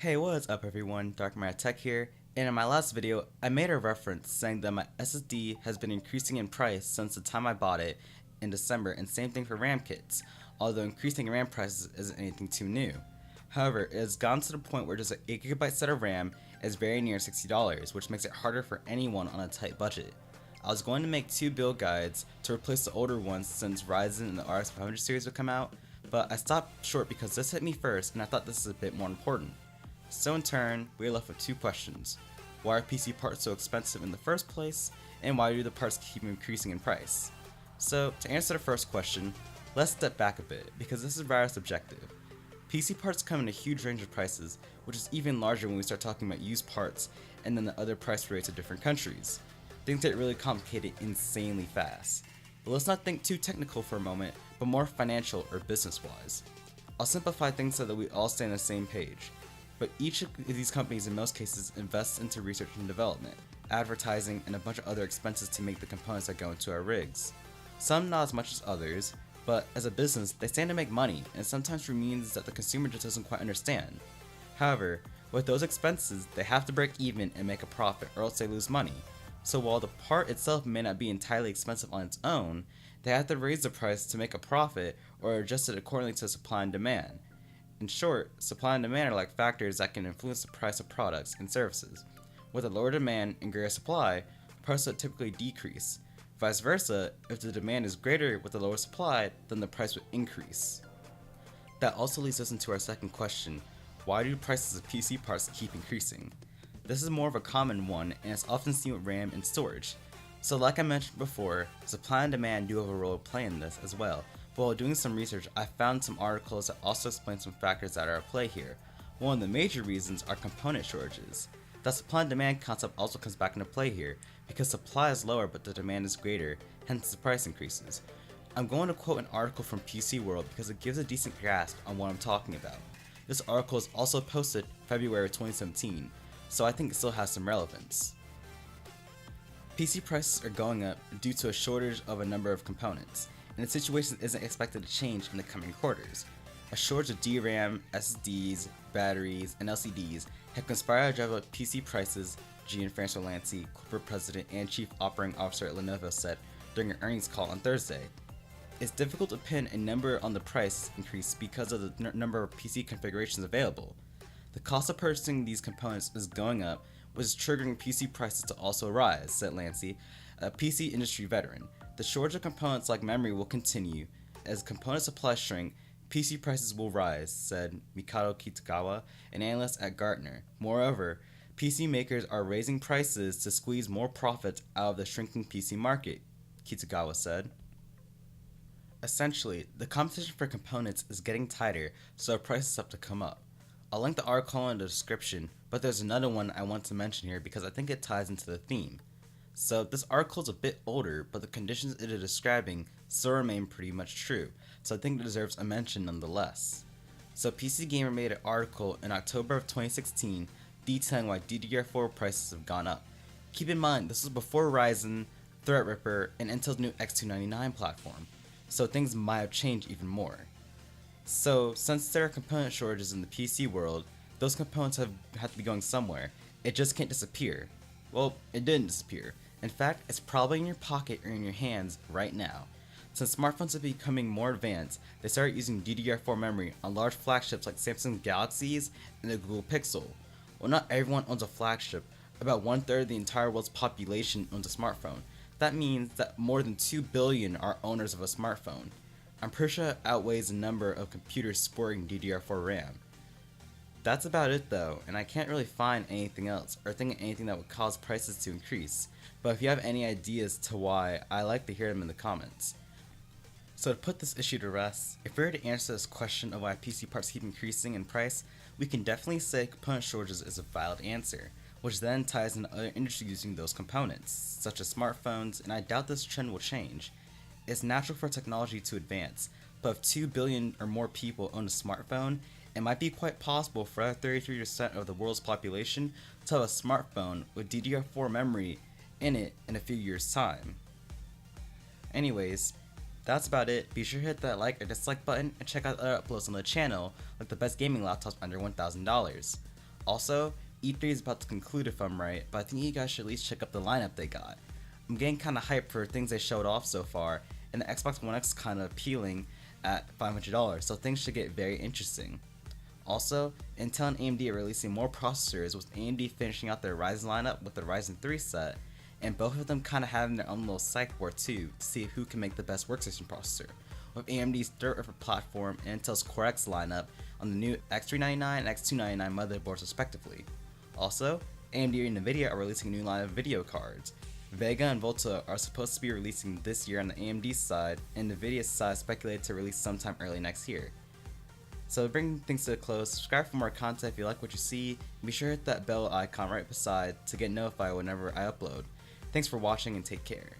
Hey, what is up everyone, Dark Tech here, and in my last video, I made a reference saying that my SSD has been increasing in price since the time I bought it in December, and same thing for RAM kits, although increasing RAM prices isn't anything too new. However, it has gotten to the point where just an 8GB set of RAM is very near $60, which makes it harder for anyone on a tight budget. I was going to make two build guides to replace the older ones since Ryzen and the RX 500 series would come out, but I stopped short because this hit me first and I thought this is a bit more important. So in turn, we are left with two questions. Why are PC parts so expensive in the first place, and why do the parts keep increasing in price? So to answer the first question, let's step back a bit, because this is rather subjective. PC parts come in a huge range of prices, which is even larger when we start talking about used parts and then the other price rates of different countries. Things get really complicated insanely fast. But let's not think too technical for a moment, but more financial or business wise. I'll simplify things so that we all stay on the same page. But each of these companies in most cases invests into research and development, advertising, and a bunch of other expenses to make the components that go into our rigs. Some not as much as others, but as a business, they stand to make money, and sometimes for means that the consumer just doesn't quite understand. However, with those expenses, they have to break even and make a profit, or else they lose money. So while the part itself may not be entirely expensive on its own, they have to raise the price to make a profit or adjust it accordingly to supply and demand. In short, supply and demand are like factors that can influence the price of products and services. With a lower demand and greater supply, prices will typically decrease. Vice versa, if the demand is greater with a lower supply, then the price will increase. That also leads us into our second question: why do prices of PC parts keep increasing? This is more of a common one, and it's often seen with RAM and storage. So like I mentioned before, supply and demand do have a role to play in this as well. But while doing some research, I found some articles that also explain some factors that are at play here. One of the major reasons are component shortages. The supply and demand concept also comes back into play here, because supply is lower but the demand is greater, hence the price increases. I'm going to quote an article from PC World because it gives a decent grasp on what I'm talking about. This article is also posted February 2017, so I think it still has some relevance. PC prices are going up due to a shortage of a number of components, and the situation isn't expected to change in the coming quarters. A shortage of DRAM, SSDs, batteries, and LCDs have conspired to drive up PC prices, Gianfranco Lanci, corporate president and chief operating officer at Lenovo, said during an earnings call on Thursday. It's difficult to pin a number on the price increase because of the number of PC configurations available. The cost of purchasing these components is going up, which is triggering PC prices to also rise, said Lanci, a PC industry veteran. The shortage of components like memory will continue. As component supply shrink, PC prices will rise, said Mikado Kitagawa, an analyst at Gartner. Moreover, PC makers are raising prices to squeeze more profits out of the shrinking PC market, Kitagawa said. Essentially, the competition for components is getting tighter, so prices have to come up. I'll link the article in the description, but there's another one I want to mention here because I think it ties into the theme. So this article is a bit older, but the conditions it is describing still remain pretty much true, so I think it deserves a mention nonetheless. So PC Gamer made an article in October of 2016 detailing why DDR4 prices have gone up. Keep in mind, this was before Ryzen, Threadripper, and Intel's new X299 platform, so things might have changed even more. So since there are component shortages in the PC world, those components have to be going somewhere. It just can't disappear. Well, it didn't disappear. In fact, it's probably in your pocket or in your hands right now. Since smartphones are becoming more advanced, they started using DDR4 memory on large flagships like Samsung Galaxies and the Google Pixel. While not everyone owns a flagship, about 1/3 of the entire world's population owns a smartphone. That means that more than 2 billion are owners of a smartphone. I'm pretty sure it outweighs the number of computers sporting DDR4 RAM. That's about it though, and I can't really find anything else or think of anything that would cause prices to increase, but if you have any ideas to why, I like to hear them in the comments. So to put this issue to rest, if we were to answer this question of why PC parts keep increasing in price, we can definitely say component shortages is a valid answer, which then ties into other industries using those components, such as smartphones, and I doubt this trend will change. It's natural for technology to advance, but if 2 billion or more people own a smartphone, it might be quite possible for 33% of the world's population to have a smartphone with DDR4 memory in it in a few years' time. Anyways, that's about it. Be sure to hit that like or dislike button and check out other uploads on the channel, like the best gaming laptops under $1,000. Also, E3 is about to conclude if I'm right, but I think you guys should at least check out the lineup they got. I'm getting kinda hyped for things they showed off so far, and the Xbox One X is kinda appealing at $500, so things should get very interesting. Also, Intel and AMD are releasing more processors, with AMD finishing out their Ryzen lineup with the Ryzen 3 set, and both of them kinda having their own little psych war too, to see who can make the best workstation processor, with AMD's Threadripper platform and Intel's Core X lineup on the new X399 and X299 motherboards respectively. Also, AMD and Nvidia are releasing a new line of video cards. Vega and Volta are supposed to be releasing this year on the AMD side, and Nvidia's side is speculated to release sometime early next year. So to bring things to a close, subscribe for more content if you like what you see, and be sure to hit that bell icon right beside to get notified whenever I upload. Thanks for watching and take care.